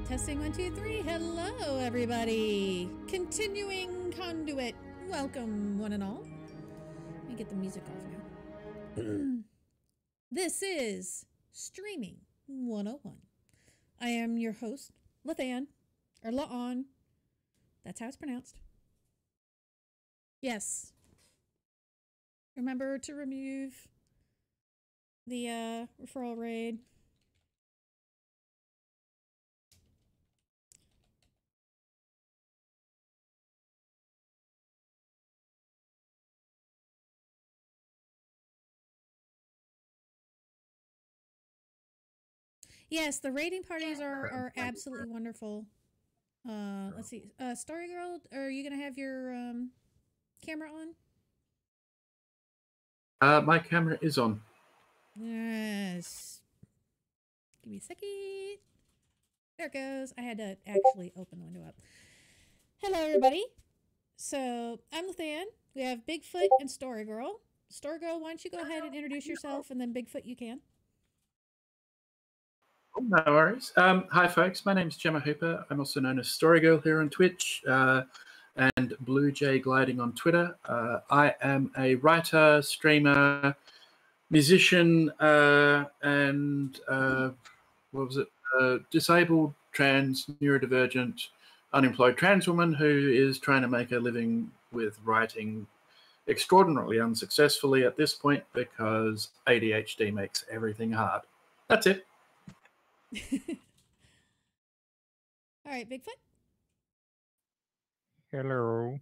Testing 1, 2, 3. Hello, everybody. Continuing CONduit. Welcome, one and all. Let me get the music off now. This is Streaming 101. I am your host, Lethann, or Lethann. That's how it's pronounced. Yes. Remember to remove the referral raid. Yes, the raiding parties are absolutely wonderful. Let's see. StoryGirl, are you going to have your camera on? My camera is on. Yes. Give me a second. There it goes. I had to actually open the window up. Hello, everybody. So, I'm Lethann. We have Bigfoot and StoryGirl. StoryGirl, why don't you go ahead and introduce yourself, and then Bigfoot, you can. No worries. Hi, folks. My name is Jemma Hooper. I'm also known as StoryGirl here on Twitch and Blue Jay Gliding on Twitter. I am a writer, streamer, musician, and what was it? Disabled, trans, neurodivergent, unemployed trans woman who is trying to make a living with writing extraordinarily unsuccessfully at this point because ADHD makes everything hard. That's it. All right, Bigfoot. Hello.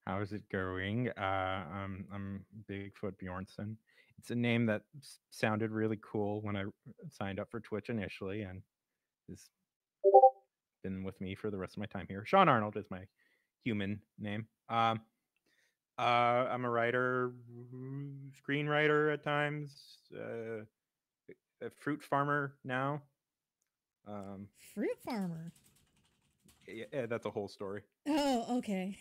How's it going? I'm BigfootBjornsen. It's a name that sounded really cool when I signed up for Twitch initially, and has been with me for the rest of my time here. Sean Arnold is my human name. I'm a writer, screenwriter at times, a fruit farmer now. Fruit farmer? Yeah, that's a whole story. Oh, okay.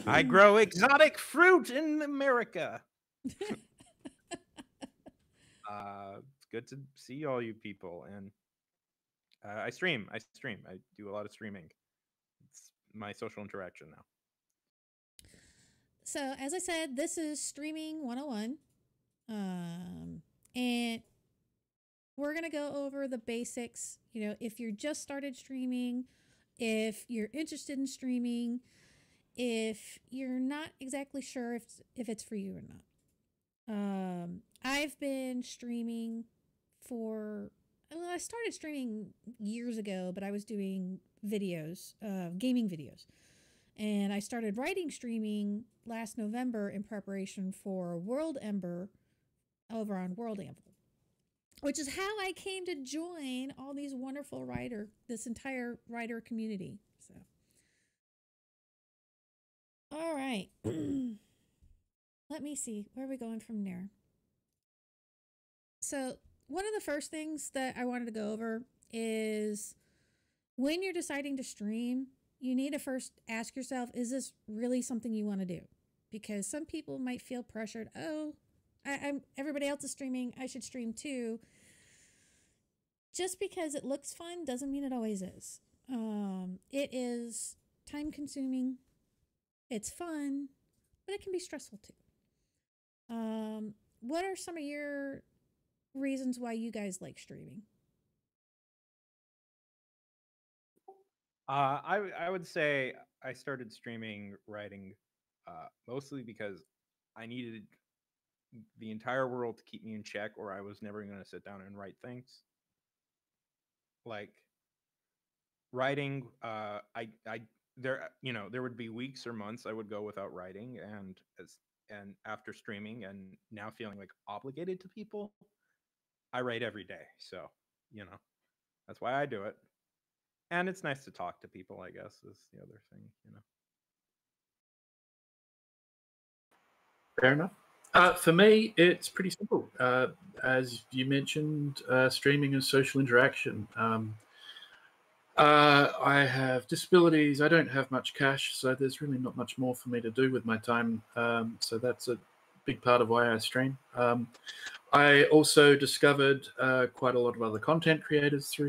I grow exotic fruit in America. It's good to see all you people, and I stream. I do a lot of streaming. It's my social interaction now. So, as I said, this is Streaming 101. And we're going to go over the basics. You know, if you're just started streaming, if you're interested in streaming, if you're not exactly sure if it's for you or not. I've been streaming I started streaming years ago, but I was doing videos, gaming videos. And I started writing streaming last November in preparation for World Ember over on World Amble, which is how I came to join all these wonderful this entire writer community. So, all right. Let me see. Where are we going from there? So, one of the first things that I wanted to go over is when you're deciding to stream, you need to first ask yourself, is this really something you want to do? Because some people might feel pressured. Oh, everybody else is streaming, I should stream too. Just because it looks fun doesn't mean it always is. It is time consuming. It's fun, but it can be stressful too. What are some of your reasons why you guys like streaming? I would say I started streaming writing mostly because I needed the entire world to keep me in check, or I was never going to sit down and write things. Like writing, there would be weeks or months I would go without writing, and after streaming and now feeling like obligated to people, I write every day. So, that's why I do it. And it's nice to talk to people, I guess, is the other thing, Fair enough. For me, it's pretty simple. As you mentioned, streaming and social interaction. I have disabilities. I don't have much cash, so there's really not much more for me to do with my time. So that's a big part of why I stream. I also discovered quite a lot of other content creators through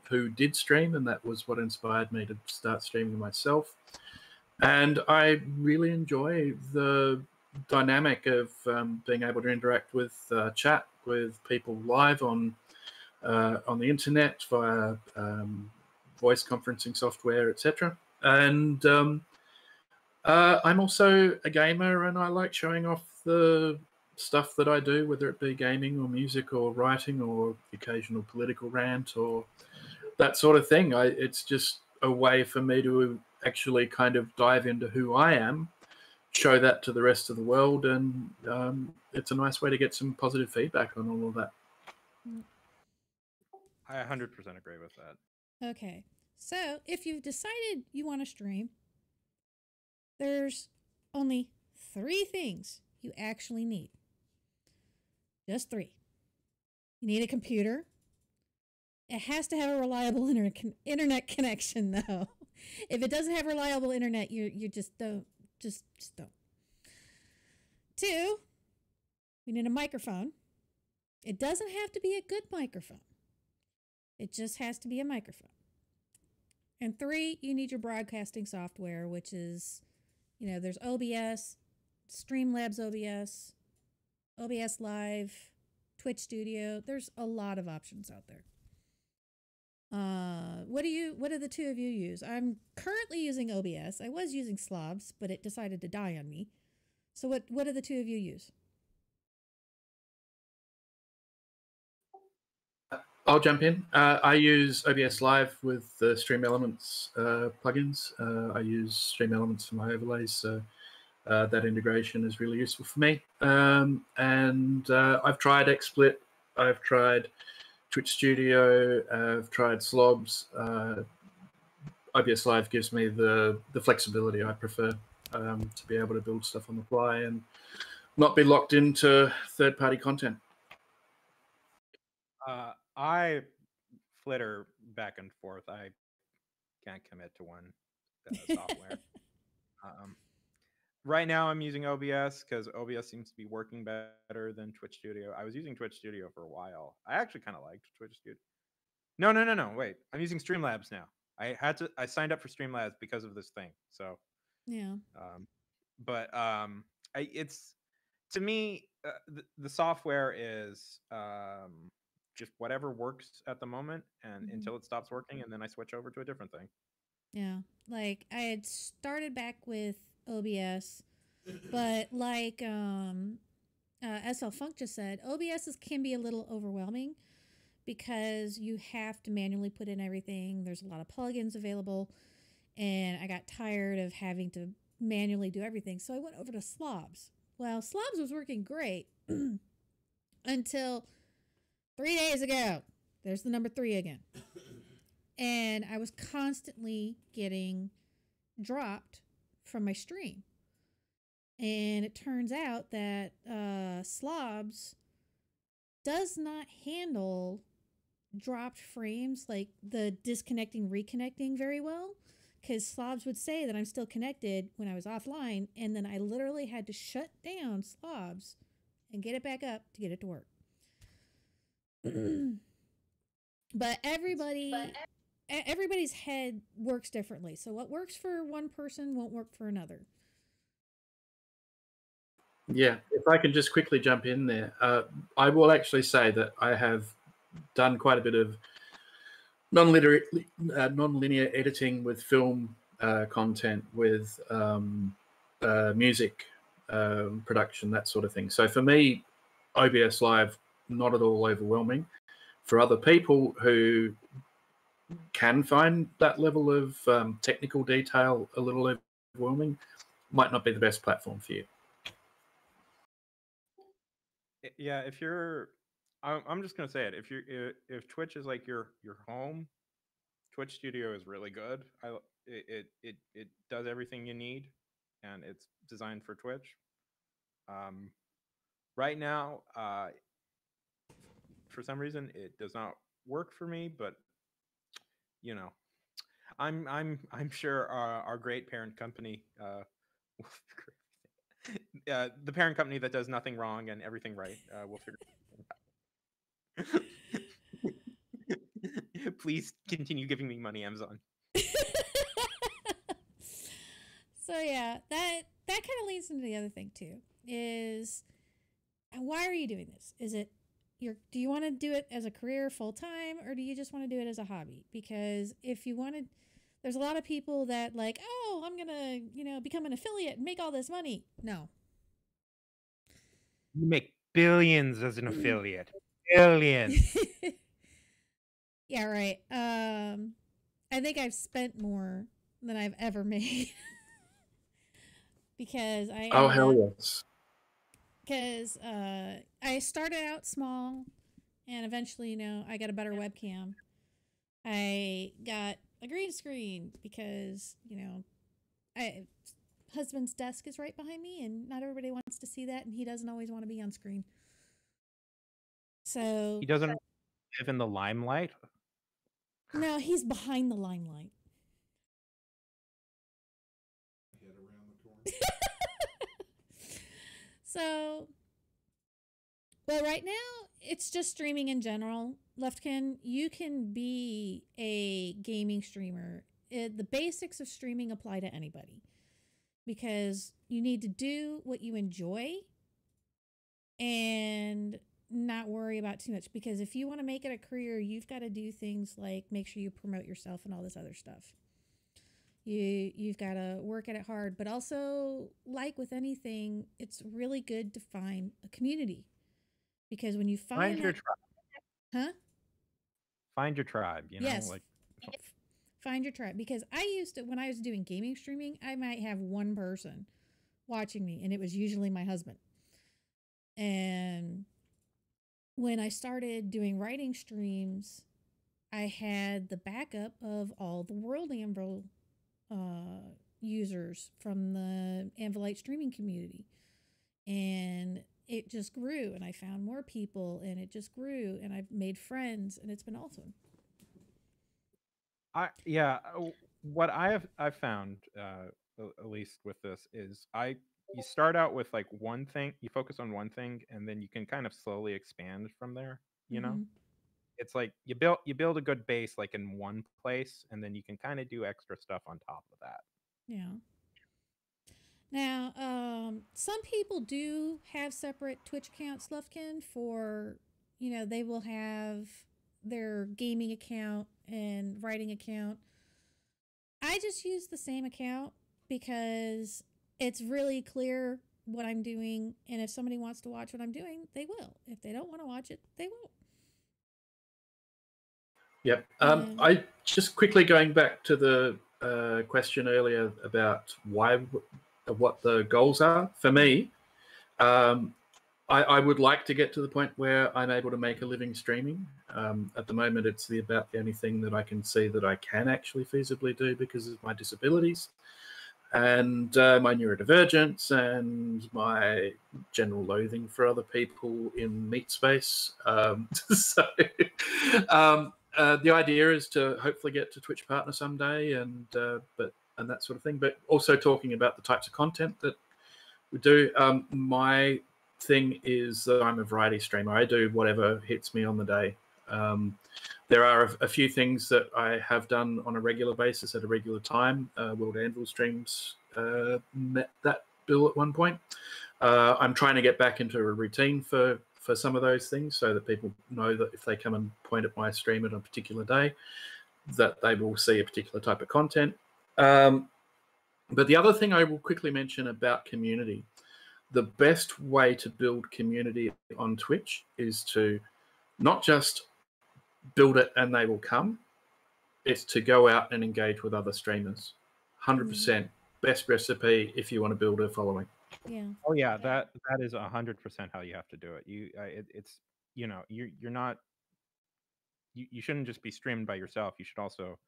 who did stream, and that was what inspired me to start streaming myself. And I really enjoy the dynamic of being able to interact with chat with people live on the internet via voice conferencing software, etc. And I'm also a gamer, and I like showing off the stuff that I do, whether it be gaming or music or writing or occasional political rant or that sort of thing. It's just a way for me to actually kind of dive into who I am, show that to the rest of the world, and it's a nice way to get some positive feedback on all of that. I 100% agree with that. Okay. So if you've decided you want to stream, there's only 3 things you actually need. Just 3. You need a computer. It has to have a reliable internet connection, though. If it doesn't have reliable internet, you just don't. Just don't. 2, we need a microphone. It doesn't have to be a good microphone. It just has to be a microphone. And 3, you need your broadcasting software, which is, there's OBS, Streamlabs OBS, OBS Live, Twitch Studio. There's a lot of options out there. What do the 2 of you use? I'm currently using OBS. I was using Slobs, but it decided to die on me. So what do the 2 of you use? I'll jump in. I use OBS Live with the Stream Elements plugins. I use Stream Elements for my overlays, so that integration is really useful for me. And I've tried XSplit. I've tried Twitch Studio. I've tried Slobs. OBS Live gives me the flexibility I prefer to be able to build stuff on the fly and not be locked into third-party content. I flitter back and forth. I can't commit to one software. Right now, I'm using OBS because OBS seems to be working better than Twitch Studio. I was using Twitch Studio for a while. I actually kind of liked Twitch Studio. No. Wait, I'm using Streamlabs now. I signed up for Streamlabs because of this thing. So yeah. It's to me the software is just whatever works at the moment, and until it stops working, and then I switch over to a different thing. Yeah, like I had started back with OBS, but like SL Funk just said, OBS can be a little overwhelming because you have to manually put in everything. There's a lot of plugins available, and I got tired of having to manually do everything, so I went over to Slobs. Well, Slobs was working great until 3 days ago. There's the number 3 again. And I was constantly getting dropped from my stream. And it turns out that Slobs does not handle dropped frames, like the disconnecting, reconnecting very well. Because Slobs would say that I'm still connected when I was offline, and then I literally had to shut down Slobs and get it back up to get it to work. But everybody's head works differently. So what works for one person won't work for another. Yeah, if I can just quickly jump in there, I will actually say that I have done quite a bit of non-linear editing with film content, with music production, that sort of thing. So for me, OBS Live, not at all overwhelming. For other people who can find that level of technical detail a little overwhelming, might not be the best platform for you. Yeah, if you're, I'm just gonna say it. If Twitch is like your home, Twitch Studio is really good. It does everything you need, and it's designed for Twitch. Right now, for some reason, it does not work for me. But I'm sure our great parent company will figure everything. The parent company that does nothing wrong and everything right will figure it out. Please continue giving me money, Amazon. So yeah, that kind of leads into the other thing too. Is why are you doing this? Is it do you want to do it as a career full time, or do you just want to do it as a hobby? Because if you wanted, there's a lot of people that like, oh, I'm gonna become an affiliate and make all this money. No. You make billions as an affiliate. Billions. Yeah, right. I think I've spent more than I've ever made. Because Oh, hell yes. Because I started out small, and eventually, I got a better webcam. I got a green screen because, husband's desk is right behind me, and not everybody wants to see that, and he doesn't always want to be on screen. So he doesn't live in the limelight. No, he's behind the limelight. So, well, right now it's just streaming in general. Leftkin, you can be a gaming streamer. The basics of streaming apply to anybody because you need to do what you enjoy and not worry about too much. Because if you want to make it a career, you've got to do things like make sure you promote yourself and all this other stuff. You've got to work at it hard, but also, like with anything, it's really good to find a community, because when you find your tribe, huh? Find your tribe. Yes. Like find your tribe, because I used to, when I was doing gaming streaming, I might have one person watching me, and it was usually my husband. And when I started doing writing streams, I had the backup of all the World Anvil users from the Anvilite streaming community, and it just grew, and I found more people, and it just grew, and I've made friends, and it's been awesome. What I've found, at least with this, is you start out with like one thing, you focus on one thing, and then you can kind of slowly expand from there. It's like you build a good base like in one place, and then you can kind of do extra stuff on top of that. Yeah. Now, some people do have separate Twitch accounts, Leftkin, for, they will have their gaming account and writing account. I just use the same account because it's really clear what I'm doing, and if somebody wants to watch what I'm doing, they will. If they don't want to watch it, they won't. Yep. I just quickly going back to the question earlier about what the goals are. For me, I would like to get to the point where I'm able to make a living streaming. At the moment, it's about the only thing that I can see that I can actually feasibly do because of my disabilities and my neurodivergence and my general loathing for other people in meat space. So the idea is to hopefully get to Twitch partner someday, and that sort of thing. But also talking about the types of content that we do. My thing is that I'm a variety streamer. I do whatever hits me on the day. There are a few things that I have done on a regular basis at a regular time. World Anvil streams met that bill at one point. I'm trying to get back into a routine for some of those things so that people know that if they come and point at my stream at a particular day, that they will see a particular type of content. But the other thing I will quickly mention about community, the best way to build community on Twitch is to not just build it and they will come. It's to go out and engage with other streamers. 100% best recipe if you want to build a following. Yeah. Oh yeah, that is 100% how you have to do it. It's you're not you shouldn't just be streamed by yourself. You should also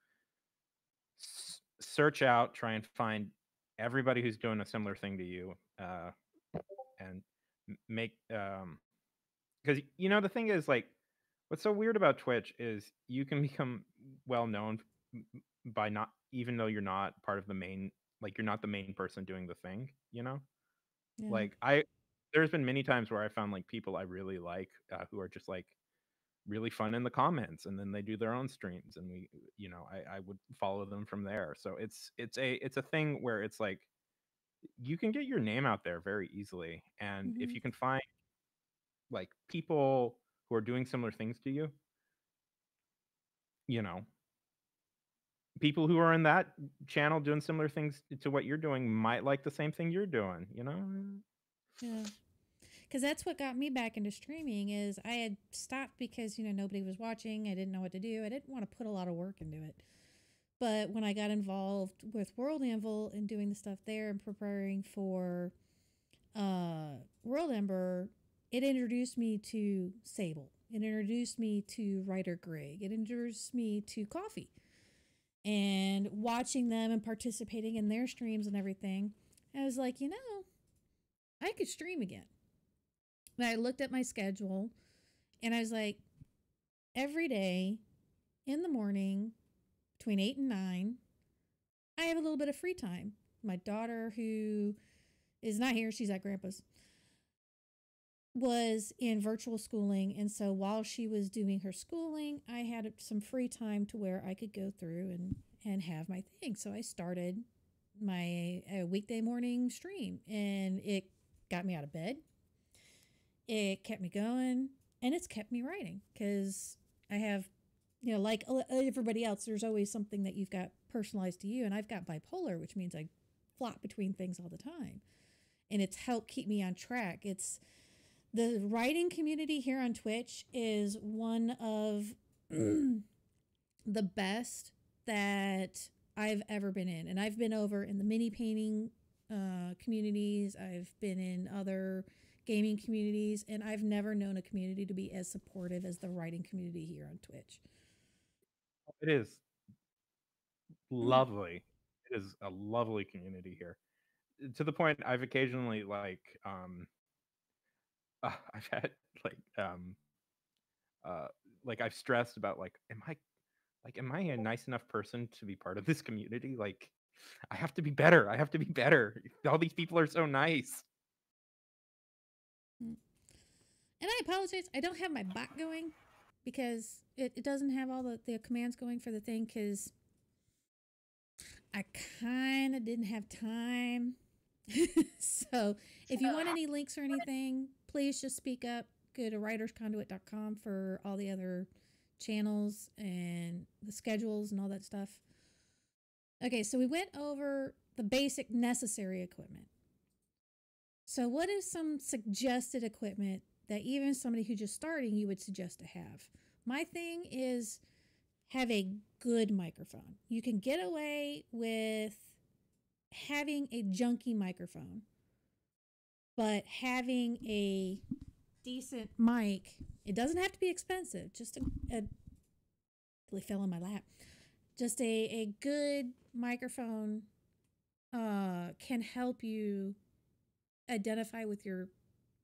search out, try and find everybody who's doing a similar thing to you, and make because the thing is, like, what's so weird about Twitch is you can become well known by not, even though you're not part of the main, like you're not the main person doing the thing, Yeah. Like there's been many times where I found like people I really like who are just like really fun in the comments, and then they do their own streams, and I would follow them from there. So it's a thing where it's like you can get your name out there very easily, and if you can find like people who are doing similar things to you, you know, people who are in that channel doing similar things to what you're doing might like the same thing you're doing, you know? Yeah. Because that's what got me back into streaming is I had stopped because, nobody was watching. I didn't know what to do. I didn't want to put a lot of work into it. But when I got involved with World Anvil and doing the stuff there and preparing for World Ember, it introduced me to Sable. It introduced me to Writer Greg. It introduced me to Coffee. And watching them and participating in their streams and everything, I was like, I could stream again. And I looked at my schedule and I was like, every day in the morning between 8 and 9, I have a little bit of free time. My daughter, who is not here, she's at grandpa's, was in virtual schooling. And so while she was doing her schooling, I had some free time to where I could go through and have my thing. So I started my weekday morning stream, and it got me out of bed. It kept me going, and it's kept me writing because I have, like everybody else, there's always something that you've got personalized to you. And I've got bipolar, which means I flop between things all the time. And it's helped keep me on track. It's the writing community here on Twitch is one of the best that I've ever been in. And I've been over in the mini painting communities. I've been in other gaming communities, and I've never known a community to be as supportive as the writing community here on Twitch. It is lovely. It is a lovely community here. To the point I've occasionally I've had like I've stressed about like am I a nice enough person to be part of this community? Like I have to be better. I have to be better. All these people are so nice. And I apologize. I don't have my bot going because it doesn't have all the commands going for the thing because I kind of didn't have time. So if you want any links or anything, please just speak up. Go to writersconduit.com for all the other channels and the schedules and all that stuff. Okay, so we went over the basic necessary equipment. So what is some suggested equipment that even somebody who's just starting you would suggest to have? My thing is have a good microphone. You can get away with having a junky microphone, but having a decent mic, it doesn't have to be expensive. Just really fell in my lap. Just a good microphone can help you identify with your,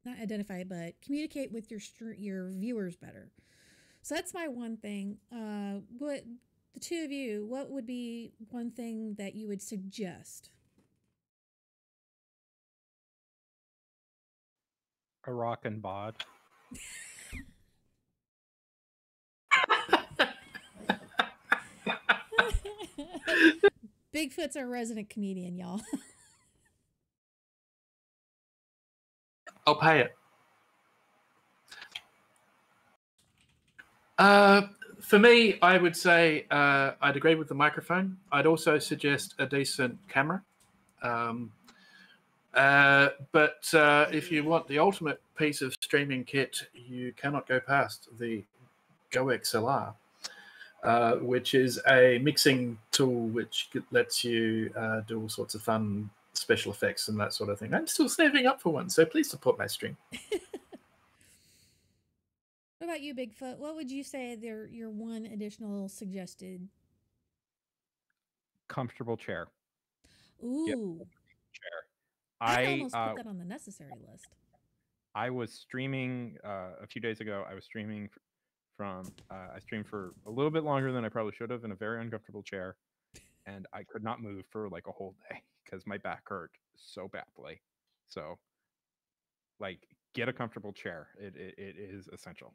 not identify, but communicate with your viewers better. So that's my one thing. What the two of you, what would be one thing that you would suggest? A rock and bod. Bigfoot's our resident comedian, y'all. I'll pay it. For me, I would say I'd agree with the microphone. I'd also suggest a decent camera. But if you want the ultimate piece of streaming kit, you cannot go past the Go XLR, which is a mixing tool which lets you do all sorts of fun special effects and that sort of thing. I'm still saving up for one, so please support my stream. What about you, Bigfoot? What would you say your one additional suggested? Comfortable chair. Ooh. Chair. I almost put that on the necessary list. I was streaming a few days ago. I was streaming I streamed for a little bit longer than I probably should have in a very uncomfortable chair, and I could not move for like a whole day because my back hurt so badly. So like get a comfortable chair. It is essential.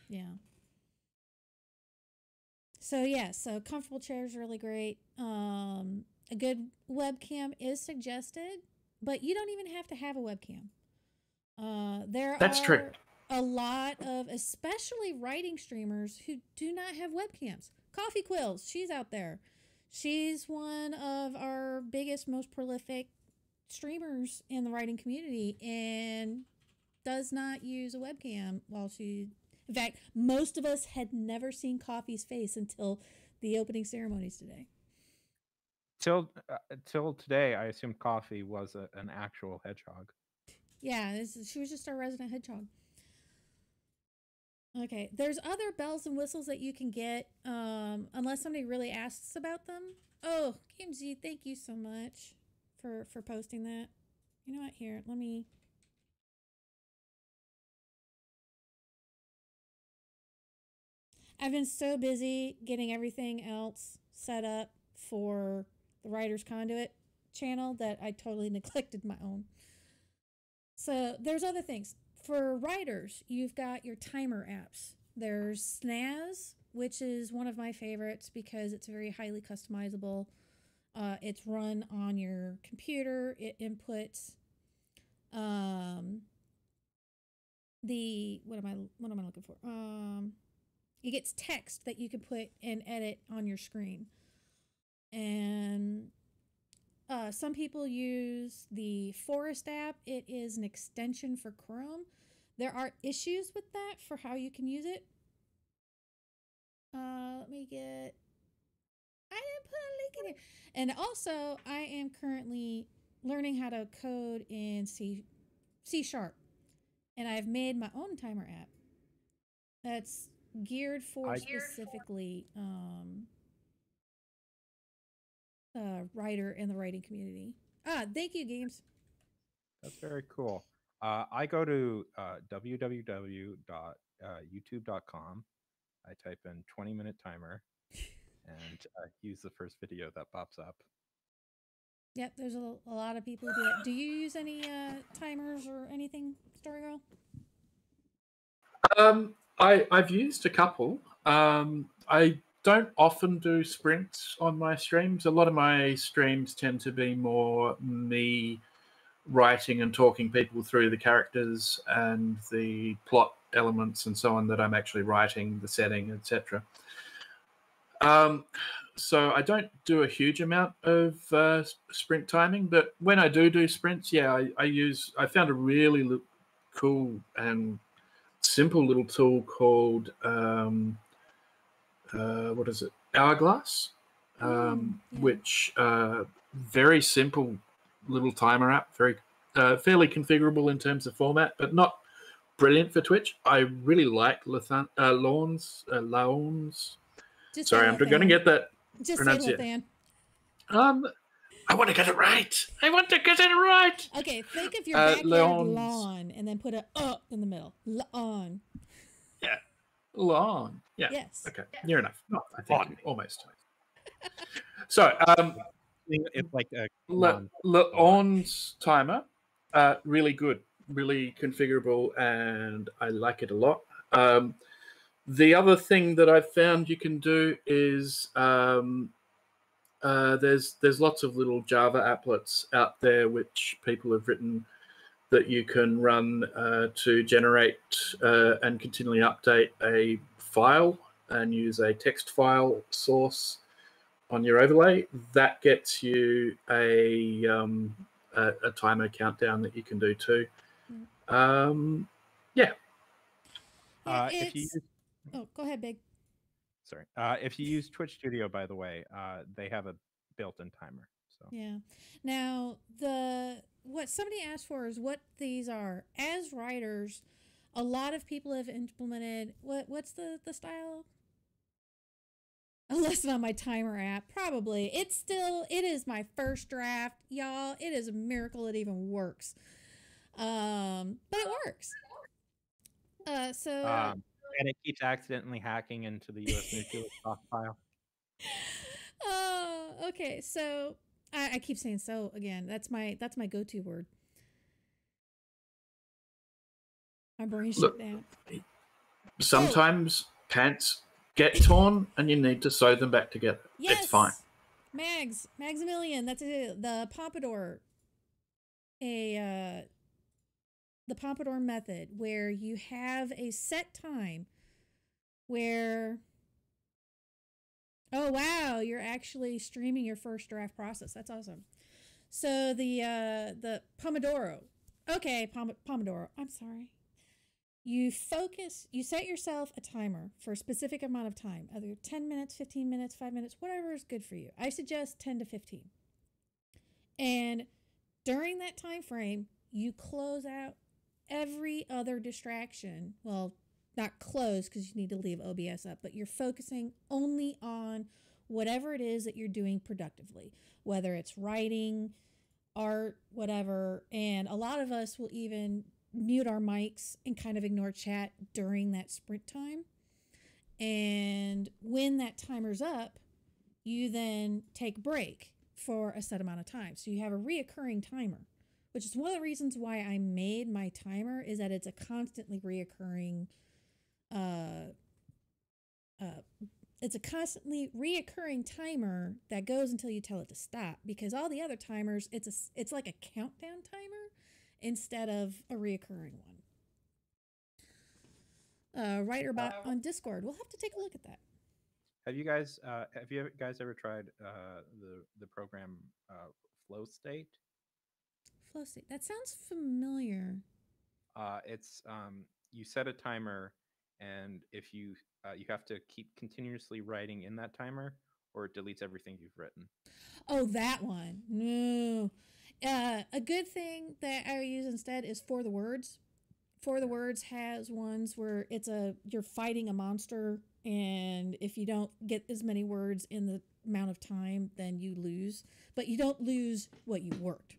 Yeah. So yeah, so comfortable chair is really great. A good webcam is suggested, but you don't even have to have a webcam. There That's true. are a lot of, especially writing streamers, who do not have webcams. Coffee Quills, she's out there. She's one of our biggest, most prolific streamers in the writing community and does not use a webcam while she. In fact, most of us had never seen Coffee's face until the opening ceremonies today. Till today, I assumed Coffee was an actual hedgehog. Yeah, she was just our resident hedgehog. Okay, there's other bells and whistles that you can get, unless somebody really asks about them. Oh, KMG, thank you so much for posting that. You know what? Here, let me. I've been so busy getting everything else set up for the Writer's CONduit channel that I totally neglected my own. So there's other things. For writers, you've got your timer apps. There's Snaz, which is one of my favorites because it's very highly customizable. It's run on your computer. It inputs the what am I looking for? It gets text that you can put and edit on your screen. And some people use the Forest app. It is an extension for Chrome. There are issues with that for how you can use it. Let me get. I didn't put a link in here. And also, I am currently learning how to code in C#, and I've made my own timer app that's geared for specifically writer in the writing community. Thank you, Games. That's very cool. I go to www.youtube.com. I type in 20-minute timer and use the first video that pops up. Yep, there's a lot of people who do that. Do you use any timers or anything, StoryGirl? I've used a couple. I don't often do sprints on my streams. A lot of my streams tend to be more me writing and talking people through the characters and the plot elements and so on that I'm actually writing, the setting, etc. So I don't do a huge amount of sprint timing, but when I do sprints, yeah, I found a really cool and simple little tool called what is it? Hourglass, Yeah. which very simple little timer app, very fairly configurable in terms of format, but not brilliant for Twitch. I really like Lethann, Laon's. Sorry, I'm going to get that pronunciation. I want to get it right. Okay, think of your backyard lawn and then put a in the middle. Lawn. Yeah. Lawn. Yeah. Yes. Okay. Near enough. Oh, I think almost. So, it's like a Laon's timer, really good, really configurable, and I like it a lot. The other thing that I've found you can do is there's lots of little Java applets out there which people have written that you can run to generate and continually update a file and use a text file source on your overlay. That gets you a timer countdown that you can do too. Yeah. If you use, go ahead, Big. Sorry. If you use Twitch Studio, by the way, they have a built-in timer. So yeah. Now what somebody asked for is what these are. As writers, a lot of people have implemented what's the style? A lesson on my timer app. Probably. It is my first draft, y'all. It is a miracle it even works. But it works. And it keeps accidentally hacking into the US nuclear stockpile. Okay. So I keep saying so again. That's my go-to word. My brain shut Look, down. Sometimes pants get torn and you need to sew them back together. Yes! It's fine. Maximilian, that's it. The pompadour. The pompadour method, where you have a set time where, oh wow, you're actually streaming your first draft process. That's awesome. So the Pomodoro. Okay, Pomodoro. I'm sorry. You set yourself a timer for a specific amount of time, either 10 minutes, 15 minutes, 5 minutes, whatever is good for you. I suggest 10 to 15. And during that time frame, you close out every other distraction. Well, not close because you need to leave OBS up, but you're focusing only on whatever it is that you're doing productively, whether it's writing, art, whatever. And a lot of us will even mute our mics and kind of ignore chat during that sprint time. And when that timer's up, you then take a break for a set amount of time. So you have a reoccurring timer, which is one of the reasons why I made my timer, is that it's a constantly reoccurring timer that goes until you tell it to stop, because all the other timers, it's like a countdown timer instead of a reoccurring one. Writer bot on Discord. We'll have to take a look at that. Have you guys ever tried the program Flow State? Flow state. That sounds familiar. It's you set a timer, and if you have to keep continuously writing in that timer, or it deletes everything you've written. Oh, that one. No. A good thing that I use instead is For the Words. For the Words has ones where you're fighting a monster, and if you don't get as many words in the amount of time, then you lose. But you don't lose what you worked.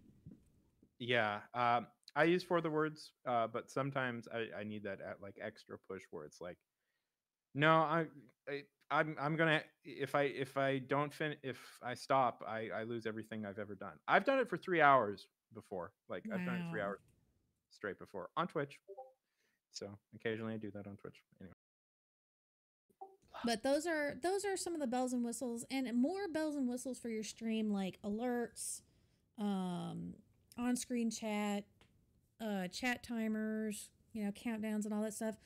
Yeah, I use For the Words, but sometimes I need that extra push where it's like, no, I'm gonna, if I stop, I lose everything I've ever done. I've done it for 3 hours before. Like, I've done it 3 hours straight before on Twitch. So occasionally I do that on Twitch. Anyway. But those are some of the bells and whistles, and more bells and whistles for your stream, like alerts, on-screen chat, chat timers, countdowns and all that stuff.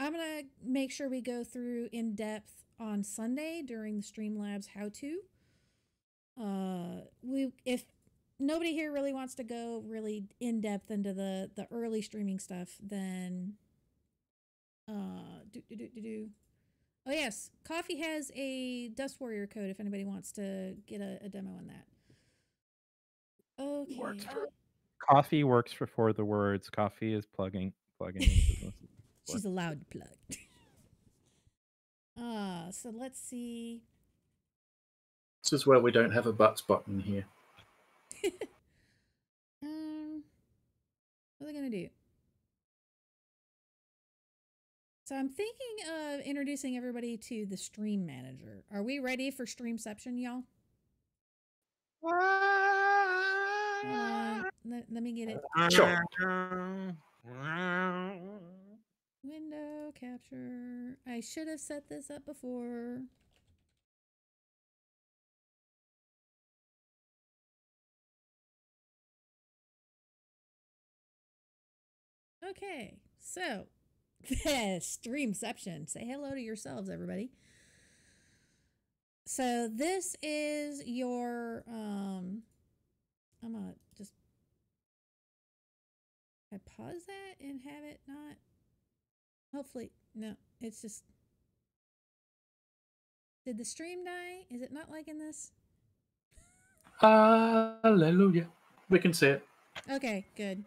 I'm gonna make sure we go through in depth on Sunday during the Streamlabs how-to. If nobody here really wants to go really in depth into the early streaming stuff, then oh yes, Coffee has a Dust Warrior code if anybody wants to get a demo on that. Okay. Coffee works for the words. Coffee is plugging into business. She's allowed to plug. So let's see. This is where we don't have a butts button here. What are they gonna do? So I'm thinking of introducing everybody to the Stream Manager. Are we ready for Streamception, y'all? Hold on. Let me get it. Sure. Window capture. I should have set this up before. Okay, so Streamception. Say hello to yourselves, everybody. So this is your I'm gonna just I pause that and have it not. Hopefully, no. It's just. Did the stream die? Is it not liking this? Hallelujah. We can see it. Okay, good.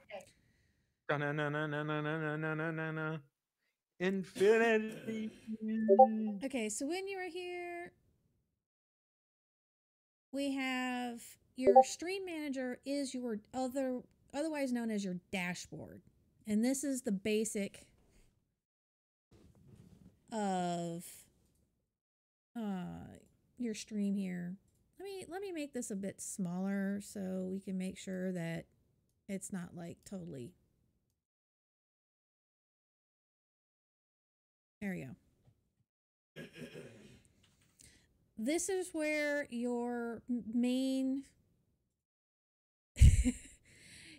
Infinity. Okay, so when you are here, we have your Stream Manager is your otherwise known as your dashboard. And this is the basic of your stream here. Let me make this a bit smaller so we can make sure that it's not like totally There we go. This is where your main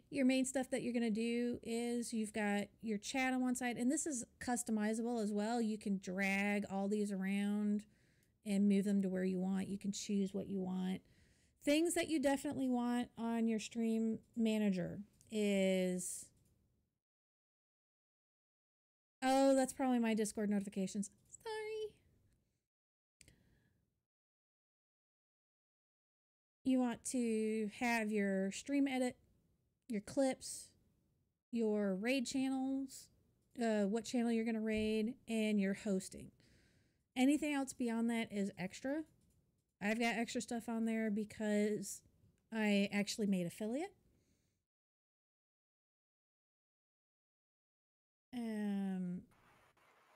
your main stuff that you're going to do is you've got your chat on one side, and this is customizable as well. You can drag all these around and move them to where you want. You can choose what you want. Things that you definitely want on your stream manager is... Oh, that's probably my Discord notifications. Sorry. You want to have your stream edit, your clips, your raid channels, what channel you're going to raid, and your hosting. Anything else beyond that is extra. I've got extra stuff on there because I actually made affiliate.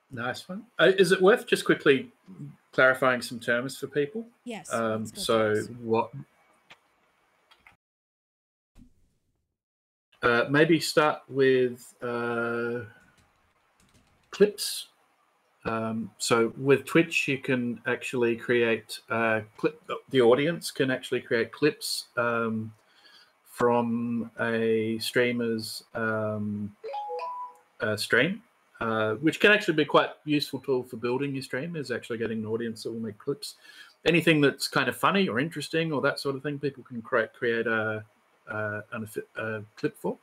Nice one. Is it worth just quickly clarifying some terms for people? Yes. So what? Maybe start with clips. So with Twitch, you can actually create the audience can actually create clips from a streamer's stream, which can actually be quite useful tool for building your stream, is actually getting an audience that will make clips. Anything that's kind of funny or interesting or that sort of thing, people can create a clip for.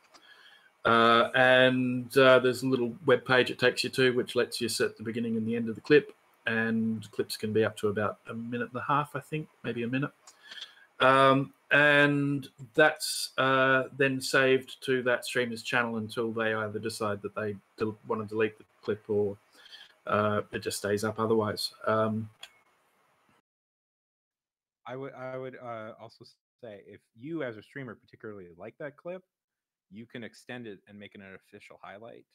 And there's a little web page it takes you to, which lets you set the beginning and the end of the clip. And clips can be up to about 1.5 minutes, I think, maybe a minute. And that's then saved to that streamer's channel until they either decide that they want to delete the clip or it just stays up otherwise. I would also say, if you as a streamer particularly like that clip, you can extend it and make it an official highlight,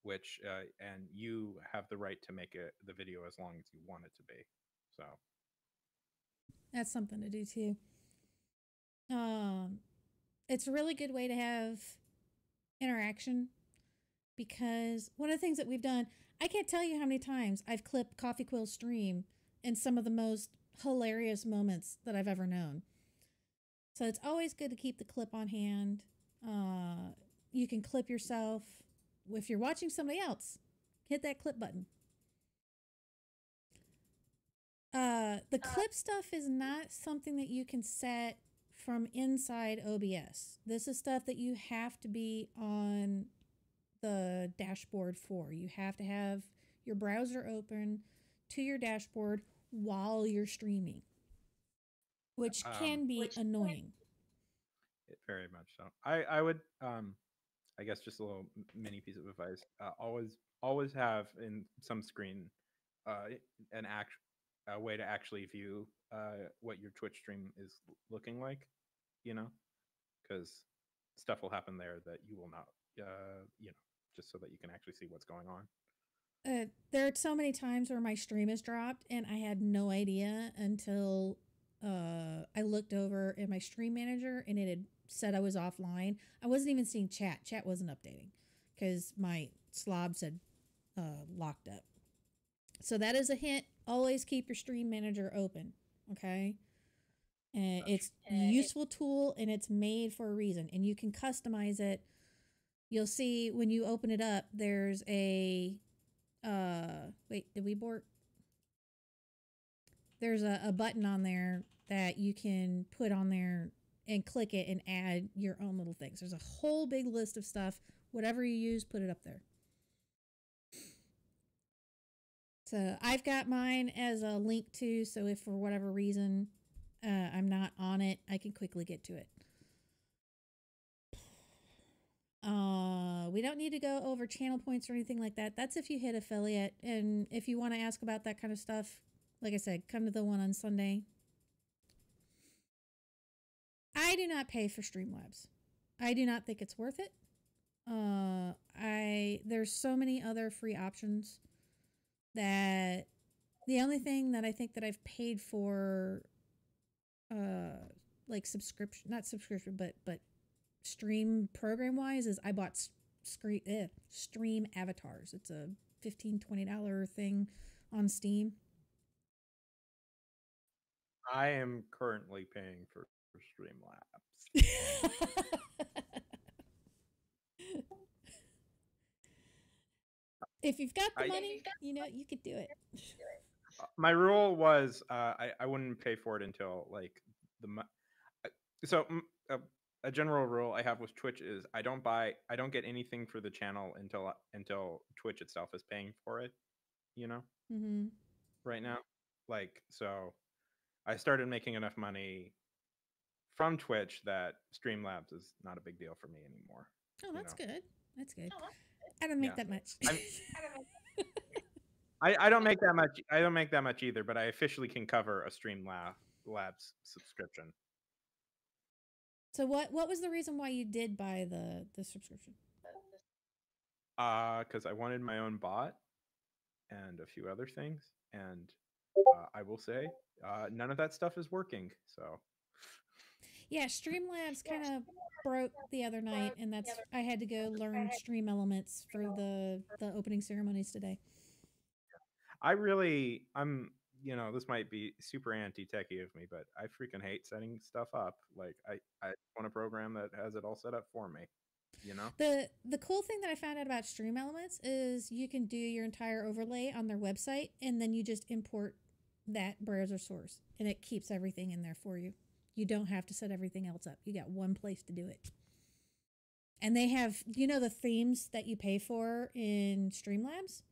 which and you have the right to make it the video as long as you want it to be. So that's something to do too. It's a really good way to have interaction, because one of the things that we've done, I can't tell you how many times I've clipped Coffee Quill's stream in some of the most hilarious moments that I've ever known. So it's always good to keep the clip on hand. You can clip yourself. If you're watching somebody else, hit that clip button. The clip stuff is not something that you can set from inside OBS. This is stuff that you have to be on the dashboard for. You have to have your browser open to your dashboard while you're streaming, which can be annoying. Very much so. I would I guess just a little mini piece of advice. Always have in some screen a way to actually view what your Twitch stream is looking like, because stuff will happen there that you will not, just so that you can actually see what's going on. There are so many times where my stream is dropped and I had no idea until I looked over in my stream manager and it had said I was offline. I wasn't even seeing chat. Chat wasn't updating because my slobs had locked up. So that is a hint. Always keep your stream manager open, okay? It's a useful tool and it's made for a reason, and you can customize it. You'll see when you open it up, there's a wait, did we abort? There's a button on there that you can put on there and click it and add your own little things. There's a whole big list of stuff. Whatever you use, put it up there. So I've got mine as a link too, so if for whatever reason I'm not on it, I can quickly get to it. We don't need to go over channel points or anything like that. That's if you hit affiliate. And if you want to ask about that kind of stuff, like I said, come to the one on Sunday. I do not pay for Streamlabs. I do not think it's worth it. There's so many other free options that the only thing that I think that I've paid for, like not subscription, but stream program wise, is I bought Stream Avatars. It's a $15, $20 thing on Steam. I am currently paying for Streamlabs. If you've got the money, you know, you could do it. My rule was I wouldn't pay for it until like a general rule I have with Twitch is I don't get anything for the channel until Twitch itself is paying for it, you know. Mm-hmm. Right now, like, so I started making enough money from Twitch that Streamlabs is not a big deal for me anymore. Oh, that's you know? good. That's good. I don't make that much. I don't make that much. I don't make that much either, but I officially can cover a Streamlabs subscription. So what was the reason why you did buy the subscription? Because I wanted my own bot and a few other things, and I will say none of that stuff is working. So yeah, Streamlabs kind of broke the other night, and I had to go learn Stream Elements for the opening ceremonies today. I'm this might be super anti-techie of me, but I freaking hate setting stuff up. Like I want a program that has it all set up for me. You know, the cool thing that I found out about Stream Elements is you can do your entire overlay on their website, and then you just import that browser source, and it keeps everything in there for you. You don't have to set everything else up. You got one place to do it. And they have, the themes that you pay for in Streamlabs?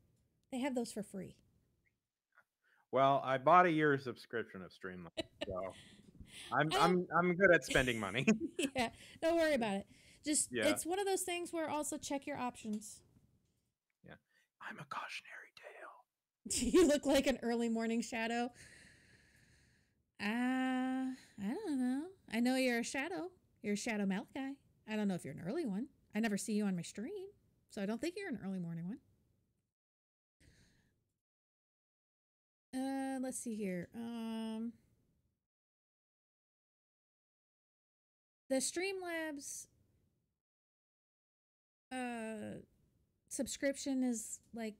They have those for free. Well, I bought a year's subscription of Streamlabs, so I'm good at spending money. Yeah, don't worry about it. Just it's one of those things where also check your options. Yeah, I'm a cautionary tale. You look like an early morning shadow. I don't know. I know you're a shadow. You're a shadow Malachi. I don't know if you're an early one. I never see you on my stream, so I don't think you're an early morning one. Let's see here. The Streamlabs subscription is like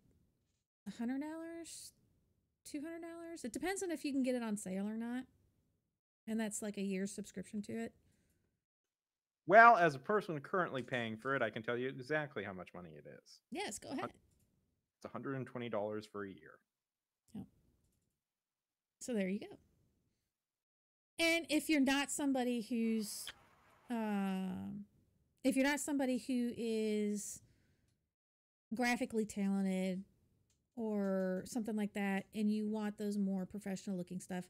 $100, $200. It depends on if you can get it on sale or not. And that's like a year's subscription to it. Well, as a person currently paying for it, I can tell you exactly how much money it is. Yes, go ahead. It's $120 for a year. Oh. So there you go. And if you're not somebody who is graphically talented or something like that, and you want those more professional looking stuff,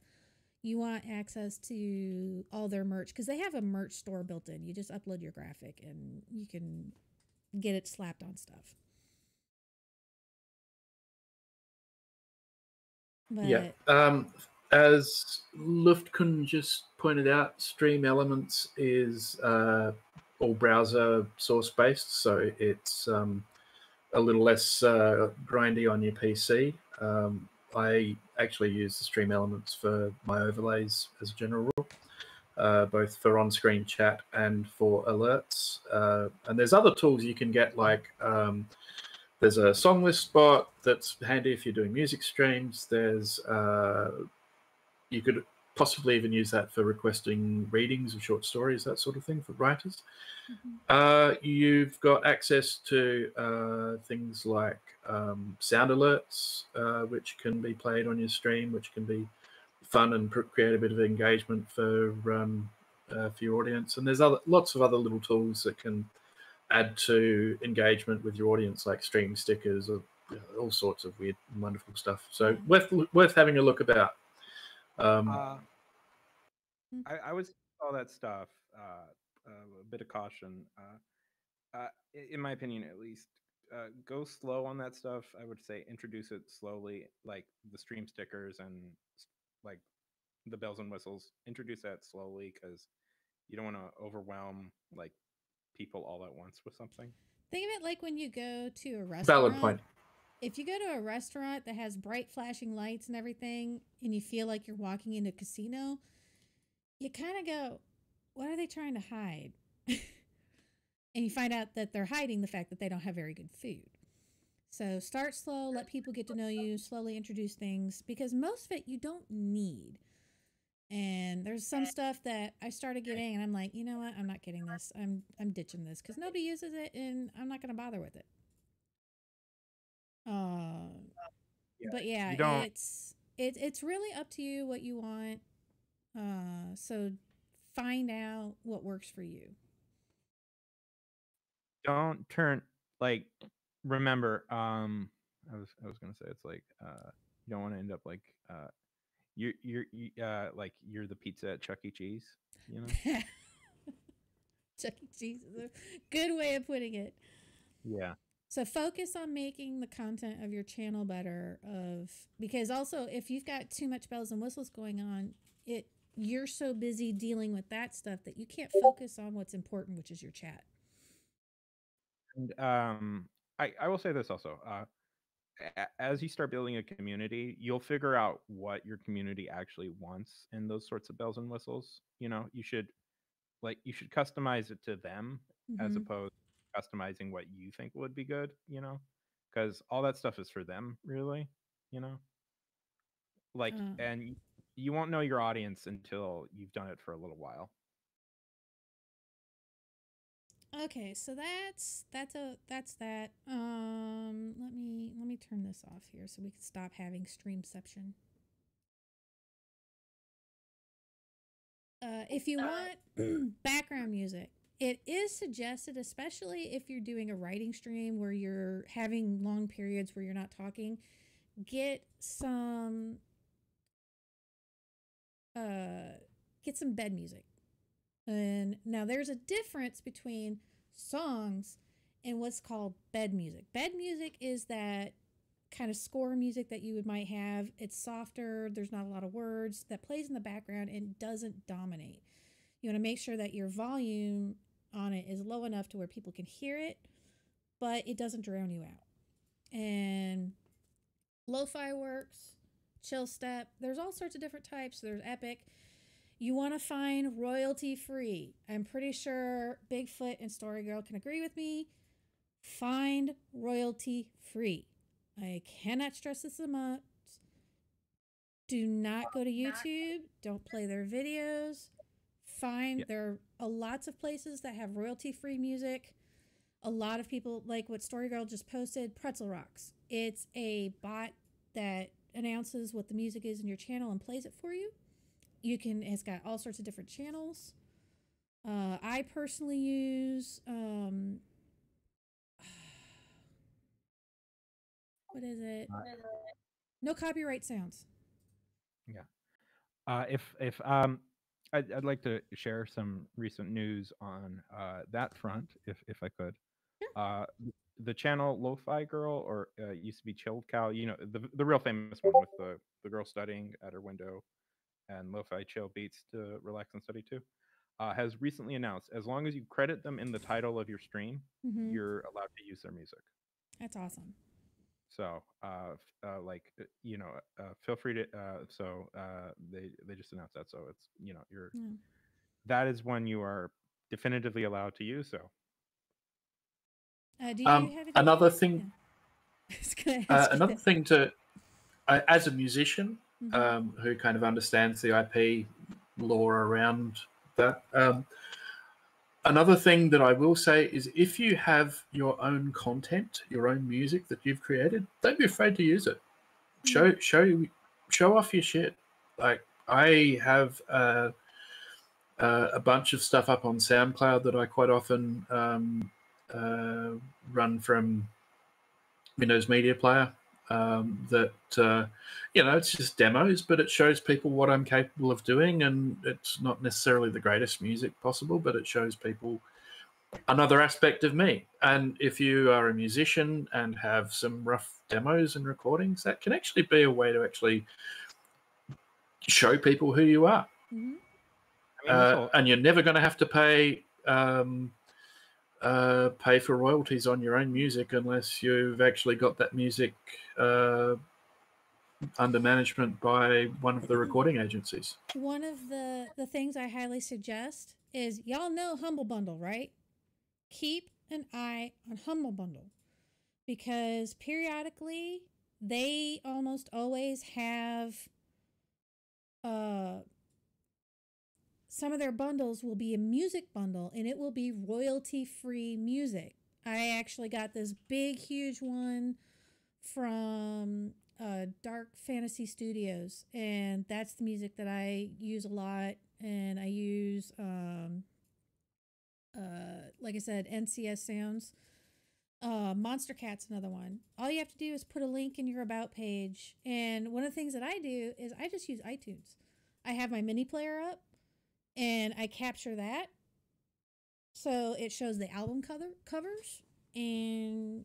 you want access to all their merch, because they have a merch store built in. You just upload your graphic and you can get it slapped on stuff. But yeah. As Luftkun just pointed out, Stream Elements is all browser source based, so it's a little less grindy on your PC. I actually use the Stream Elements for my overlays as a general rule, both for on-screen chat and for alerts. And there's other tools you can get, like there's a song list bot that's handy if you're doing music streams. There's you could possibly even use that for requesting readings of short stories, that sort of thing, for writers. You've got access to things like sound alerts, which can be played on your stream, which can be fun and create a bit of engagement for your audience. And there's lots of other little tools that can add to engagement with your audience, like stream stickers or all sorts of weird and wonderful stuff. So worth having a look about. I would say all that stuff. A bit of caution, in my opinion, at least. Go slow on that stuff. I would say introduce it slowly, like the stream stickers and like the bells and whistles. Introduce that slowly, because you don't want to overwhelm like people all at once with something. Think of it like when you go to a restaurant. Valid point. If you go to a restaurant that has bright flashing lights and everything, and you feel like you're walking into a casino, you kind of go, what are they trying to hide? And you find out that they're hiding the fact that they don't have very good food. So start slow, let people get to know you, slowly introduce things, because most of it you don't need. And there's some stuff that I started getting and I'm like, you know what? I'm not getting this. I'm ditching this because nobody uses it and I'm not going to bother with it. But yeah, You don't it's really up to you what you want. So find out what works for you. don't turn like remember I was gonna say it's like you don't want to end up like like you're the pizza at Chuck E. Cheese, you know. Chuck E. Cheese is a good way of putting it. Yeah. So focus on making the content of your channel better because also if you've got too much bells and whistles going on, you're so busy dealing with that stuff that you can't focus on what's important, which is your chat. And I will say this also. As you start building a community, you'll figure out what your community actually wants in those sorts of bells and whistles. You know, you should customize it to them as Mm-hmm. opposed to customizing what you think would be good, you know, because all that stuff is for them, really, you know. Like, and you won't know your audience until you've done it for a little while. Okay, so that's that. Let me turn this off here so we can stop having streamception. If you want background music, it is suggested, especially if you're doing a writing stream where you're having long periods where you're not talking, get some bed music. And now there's a difference between songs and what's called bed music. Bed music is that kind of score music that you might have. It's softer, there's not a lot of words, that plays in the background and doesn't dominate. You want to make sure that your volume on it is low enough to where people can hear it, but it doesn't drown you out. And lo-fi works, chill step, there's all sorts of different types. There's epic. You want to find royalty free. I'm pretty sure Bigfoot and StoryGirl can agree with me. Find royalty free. I cannot stress this enough. Do not go to YouTube. Don't play their videos. There are lots of places that have royalty free music. A lot of people, like what StoryGirl just posted, Pretzel Rocks. It's a bot that announces what the music is in your channel and plays it for you. It's got all sorts of different channels. I personally use what is it? No copyright sounds. Yeah. If I'd like to share some recent news on that front, if I could. Sure. The channel Lo-Fi Girl, or used to be Chilled Cow, you know, the real famous one with the girl studying at her window and lo-fi chill beats to relax and study too, has recently announced as long as you credit them in the title of your stream, you're allowed to use their music. That's awesome. So, feel free to. They just announced that, so it's you're that is when you are definitively allowed to use. So, do you have another thing? Another thing to, as a musician who kind of understands the IP lore around that. Another thing that I will say is if you have your own content, your own music that you've created, don't be afraid to use it. Show off your shit. Like I have a bunch of stuff up on SoundCloud that I quite often run from Windows Media Player. It's just demos, but it shows people what I'm capable of doing, and it's not necessarily the greatest music possible, but it shows people another aspect of me. And if you are a musician and have some rough demos and recordings, that can actually be a way to actually show people who you are. And you're never going to have to pay for royalties on your own music unless you've actually got that music under management by one of the recording agencies. One of the things I highly suggest is, y'all know Humble Bundle, right? Keep an eye on Humble Bundle. because periodically they almost always have some of their bundles will be a music bundle, and it will be royalty-free music. I actually got this big, huge one from Dark Fantasy Studios, and that's the music that I use a lot. And I use, like I said, NCS Sounds. Monster Cat's another one. All you have to do is put a link in your About page. And one of the things that I do is I just use iTunes. I have my mini player up, and I capture that. So it shows the album covers. And,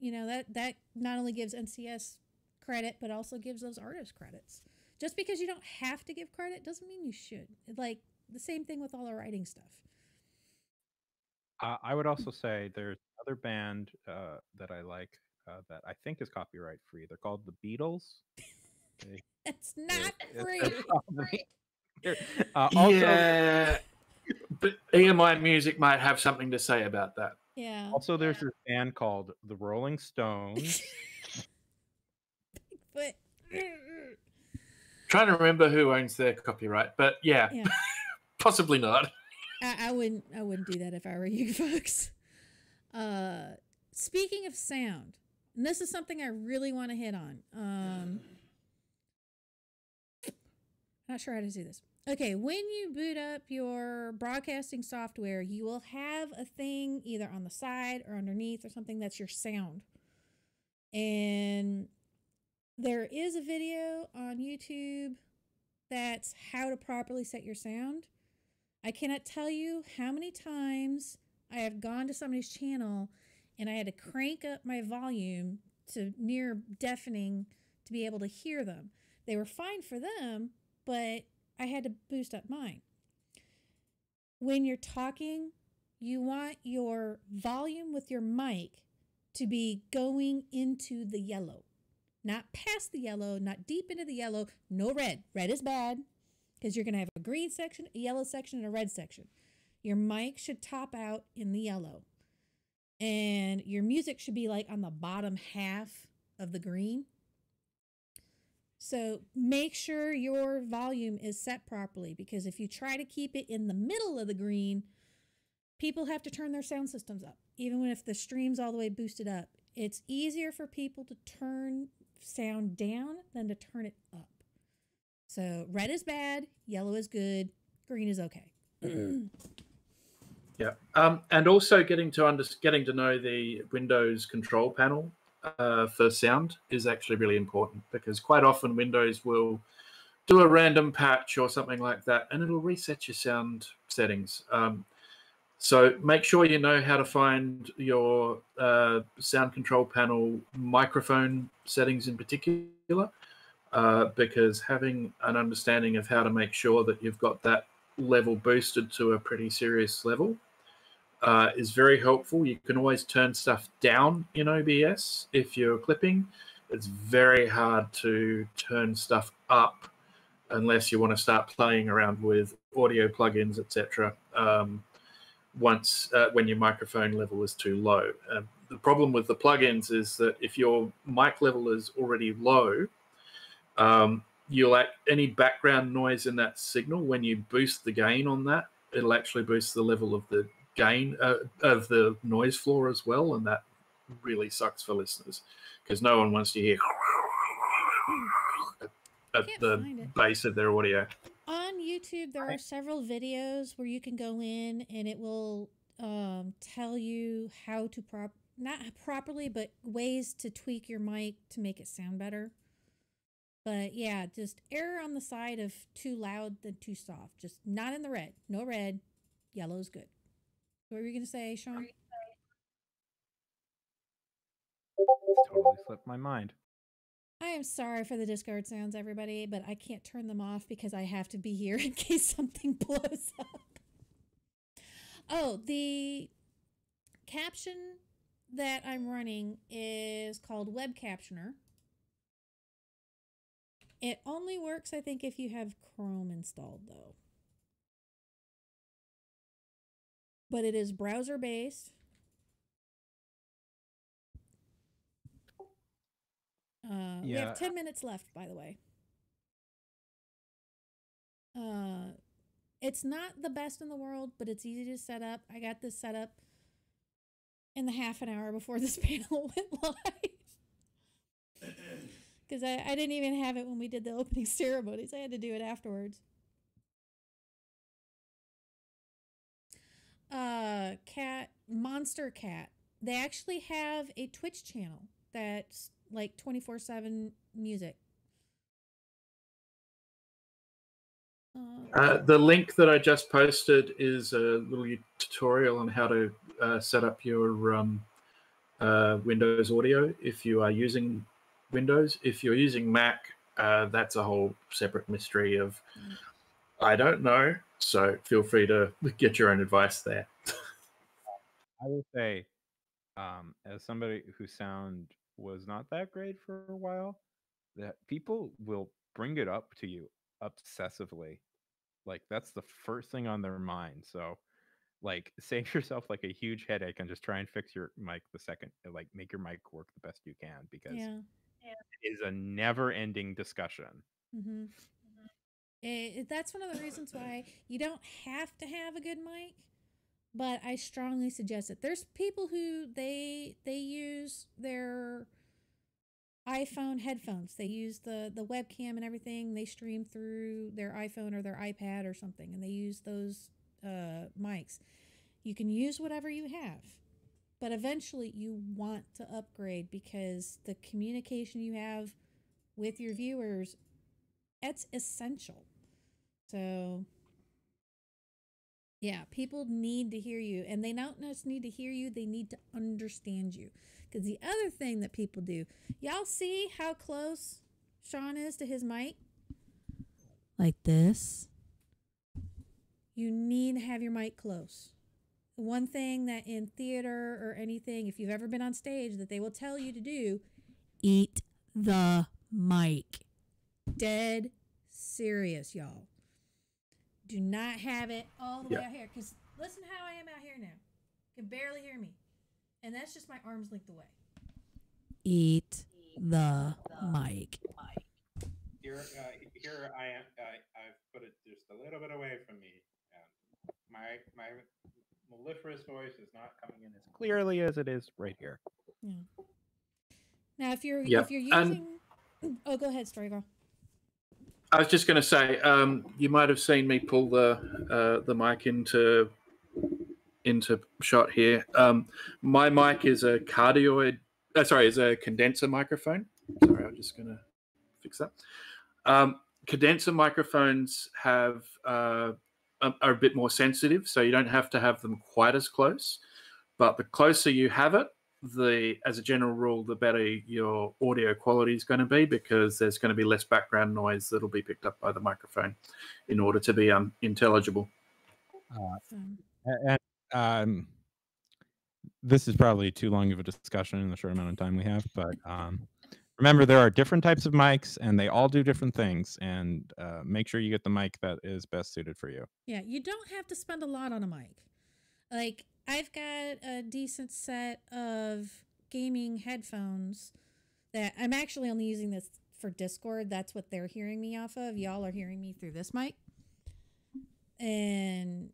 you know, that not only gives NCS credit, but also gives those artists credits. Just because you don't have to give credit doesn't mean you should. Like, the same thing with all the writing stuff. I would also say there's another band that I like that I think is copyright free. They're called the Beatles. It's not free. Also, yeah, but EMI Music might have something to say about that. Yeah. Also, there's this band called the Rolling Stones. But Trying to remember who owns their copyright, but yeah. Possibly not. I wouldn't do that if I were you folks. Speaking of sound, and this is something I really want to hit on. Not sure how to do this. Okay, when you boot up your broadcasting software, you will have a thing either on the side or underneath or something that's your sound. And there is a video on YouTube that's how to properly set your sound. I cannot tell you how many times I have gone to somebody's channel and I had to crank up my volume to near deafening to be able to hear them. They were fine for them, but I had to boost up mine. When you're talking, you want your volume with your mic to be going into the yellow. Not past the yellow, not deep into the yellow. No red. Red is bad because you're going to have a green section, a yellow section, and a red section. Your mic should top out in the yellow. And your music should be like on the bottom half of the green. So make sure your volume is set properly, because if you try to keep it in the middle of the green, people have to turn their sound systems up. Even if the stream's all the way boosted up, it's easier for people to turn sound down than to turn it up. So red is bad, yellow is good, green is okay. Yeah, and also getting to know the Windows control panel for sound is actually really important, because quite often Windows will do a random patch or something like that, and it'll reset your sound settings. So make sure you know how to find your sound control panel microphone settings in particular, because having an understanding of how to make sure that you've got that level boosted to a pretty serious level is very helpful. You can always turn stuff down in OBS if you're clipping. It's very hard to turn stuff up unless you want to start playing around with audio plugins, etc. When your microphone level is too low. The problem with the plugins is that if your mic level is already low, any background noise in that signal, when you boost the gain on that, it'll actually boost the level of the gain of the noise floor as well, and that really sucks for listeners, because no one wants to hear at the base of their audio. On YouTube, there are several videos where you can go in and it will tell you how to not properly, but ways to tweak your mic to make it sound better. But yeah, just err on the side of too loud than too soft. Just not in the red. No red. Yellow's good. What were you going to say, Sean? Totally slipped my mind. I am sorry for the Discord sounds, everybody, but I can't turn them off because I have to be here in case something blows up. Oh, the caption that I'm running is called Web Captioner. It only works, I think, if you have Chrome installed, though. But it is browser-based. We have 10 minutes left, by the way. It's not the best in the world, but it's easy to set up. I got this set up in the half an hour before this panel went live. Because I didn't even have it when we did the opening ceremonies. I had to do it afterwards. Monster Cat. They actually have a Twitch channel that's like 24/7 music. The link that I just posted is a little tutorial on how to set up your Windows audio if you are using Windows. If you're using Mac, that's a whole separate mystery of I don't know. So feel free to get your own advice there. I will say, as somebody whose sound was not that great for a while, that people will bring it up to you obsessively. Like that's the first thing on their mind. So like save yourself like a huge headache and just try and fix your mic the second, like make your mic work the best you can, because it is a never-ending discussion. Mm-hmm. That's one of the reasons why you don't have to have a good mic, but I strongly suggest it. There's people who they use their iPhone headphones. They use the webcam and everything. They stream through their iPhone or their iPad or something, and they use those mics. You can use whatever you have, but eventually you want to upgrade because the communication you have with your viewers, it's essential. So yeah, people need to hear you, and they don't just need to hear you, they need to understand you. Because the other thing that people do, y'all see how close Sean is to his mic? Like this. You need to have your mic close. The one thing that in theater or anything, if you've ever been on stage, that they will tell you to do, eat the mic. Dead serious, y'all. Do not have it all the way out here. Because listen how I am out here now. You can barely hear me. And that's just my arm's length away. Eat the mic. Here I am. I've put it just a little bit away from me. My mellifluous voice is not coming in as clearly as it is right here. Yeah. Now, if you're using, oh, go ahead, StoryGirl. I was just going to say, you might have seen me pull the mic into shot here. My mic is a cardioid. Is a condenser microphone. Sorry, I'm just going to fix that. Condenser microphones have are a bit more sensitive, so you don't have to have them quite as close. But the closer you have it, as a general rule, the better your audio quality is going to be, because there's going to be less background noise that'll be picked up by the microphone in order to be intelligible. This is probably too long of a discussion in the short amount of time we have, but remember, there are different types of mics, and they all do different things, and make sure you get the mic that is best suited for you. Yeah, you don't have to spend a lot on a mic. Like, I've got a decent set of gaming headphones that I'm actually only using this for Discord. That's what they're hearing me off of. Y'all are hearing me through this mic. And,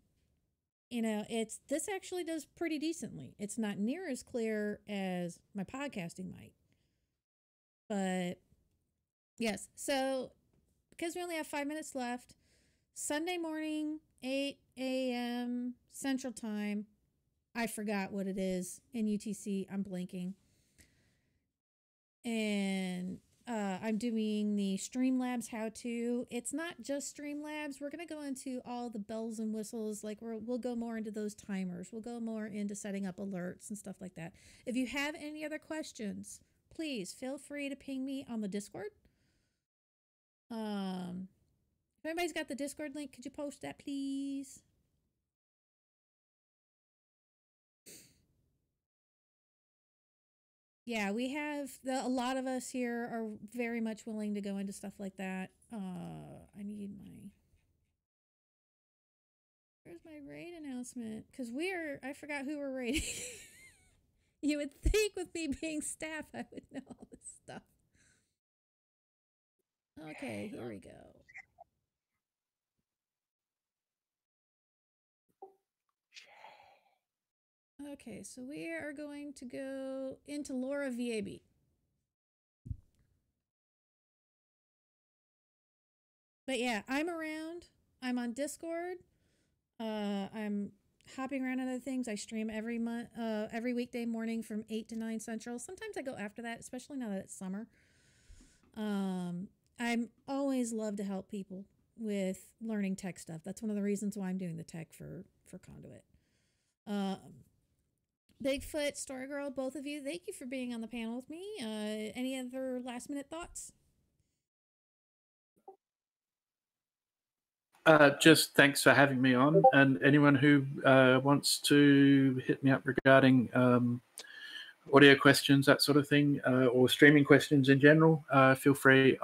you know, this actually does pretty decently. It's not near as clear as my podcasting mic. But, yes. So, because we only have 5 minutes left, Sunday morning, 8 a.m. Central Time. I forgot what it is in UTC. I'm blanking. And I'm doing the Streamlabs how-to. It's not just Streamlabs. We're going to go into all the bells and whistles. Like we'll go more into those timers. We'll go more into setting up alerts and stuff like that. If you have any other questions, please feel free to ping me on the Discord. If everybody's got the Discord link, could you post that, please? Yeah, we have a lot of us here are very much willing to go into stuff like that. I need where's my raid announcement? Because I forgot who we're raiding. You would think with me being staff, I would know all this stuff. Okay, here we go. Okay, so we are going to go into Laura VAB. But yeah, I'm around. I'm on Discord. I'm hopping around on other things. I stream every weekday morning from 8 to 9 Central. Sometimes I go after that, especially now that it's summer. I'm always love to help people with learning tech stuff. That's one of the reasons why I'm doing the tech for CONduit. Bigfoot, StoryGirl, both of you, thank you for being on the panel with me. Any other last minute thoughts? Just thanks for having me on, and anyone who wants to hit me up regarding audio questions, that sort of thing, or streaming questions in general, feel free.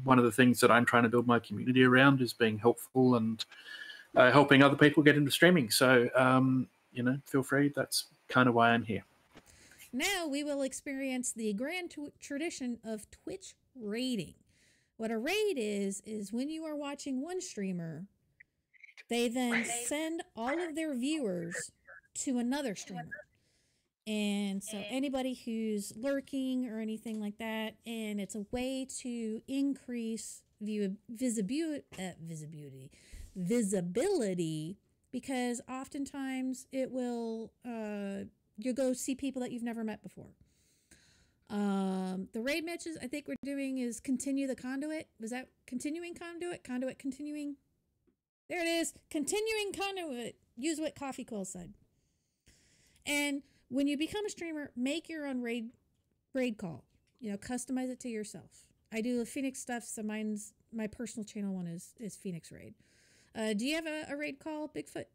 One of the things that I'm trying to build my community around is being helpful and helping other people get into streaming. So, feel free. That's kind of why I'm here. Now we will experience the grand tradition of Twitch raiding. What a raid is when you are watching one streamer, they then send all of their viewers to another streamer. And so anybody who's lurking or anything like that, and it's a way to increase visibility, because oftentimes it will, you'll go see people that you've never met before. The raid matches I think we're doing is continue the CONduit. Was that continuing CONduit? CONduit continuing? There it is. Continuing CONduit. Use what Coffee Quill said. And when you become a streamer, make your own raid call. Customize it to yourself. I do Phoenix stuff, so my personal channel one is Phoenix Raid. Do you have a raid call, Bigfoot?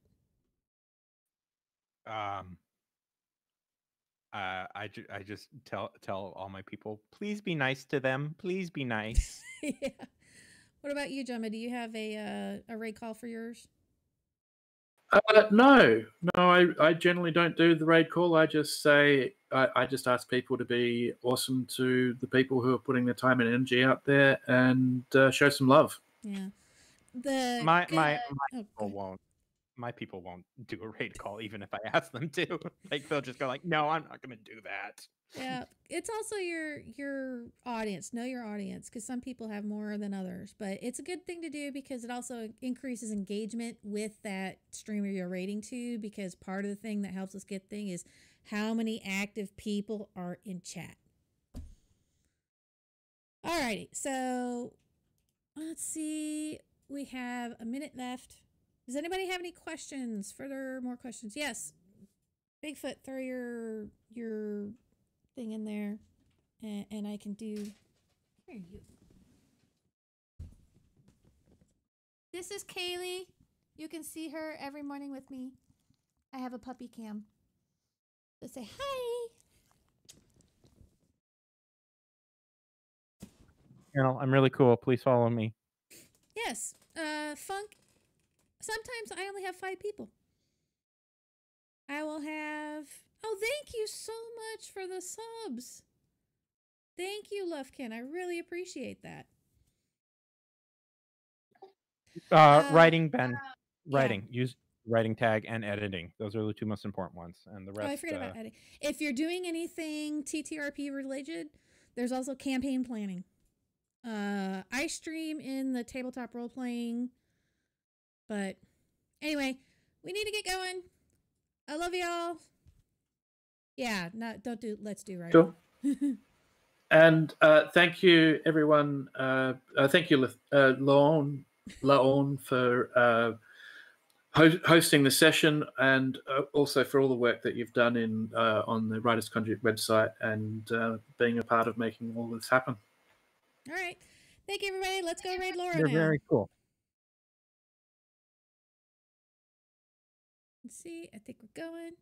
I just tell all my people, please be nice to them. Please be nice. Yeah. What about you, Jemma? Do you have a raid call for yours? No, I generally don't do the raid call. I just say I just ask people to be awesome to the people who are putting their time and energy out there and show some love. Yeah. My people won't do a raid call even if I ask them to. Like they'll just go like, no, I'm not going to do that. Yeah, it's also your audience. Know your audience, because some people have more than others. But it's a good thing to do because it also increases engagement with that streamer you're rating to. Because part of the thing that helps us get thing is how many active people are in chat. Alrighty, so let's see. We have a minute left. Does anybody have any questions? More questions? Yes. Bigfoot, throw your thing in there, and I can do. Where are you? This is Kaylee. You can see her every morning with me. I have a puppy cam. So say hi. I'm really cool. Please follow me. Yes. Funk. Sometimes I only have 5 people. I will have. Oh, thank you so much for the subs. Thank you, Lufkin. I really appreciate that. Writing, Ben. Writing. Yeah. Use writing tag and editing. Those are the 2 most important ones. And the rest. Oh, I forgot about editing. If you're doing anything TTRP related, there's also campaign planning. I stream in the tabletop role playing. But anyway, we need to get going. I love y'all. Yeah, let's do right. Sure. And thank you, everyone. Thank you, Lethann, for hosting the session, and also for all the work that you've done on the Writers Conduit website and being a part of making all this happen. All right. Thank you, everybody. Let's go raid Laura You're now. very cool. Let's see. I think we're going.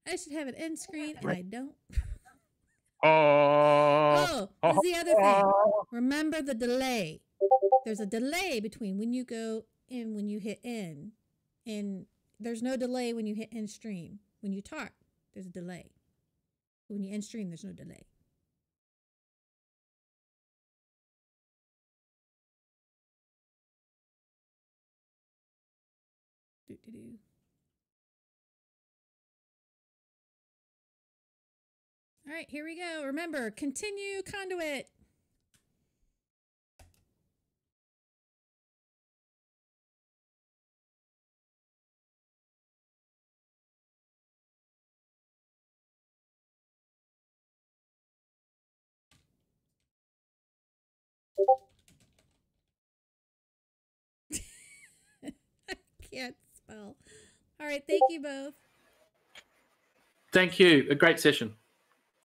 I should have an end screen, and I don't. Oh, this is the other thing. Remember the delay. There's a delay between when you go in, when you hit end, and there's no delay when you hit end stream. When you talk, there's a delay. When you end stream, there's no delay. Doo-doo-doo. All right, here we go. Remember, continue CONduit. I can't spell. All right, thank you both. Thank you. A great session.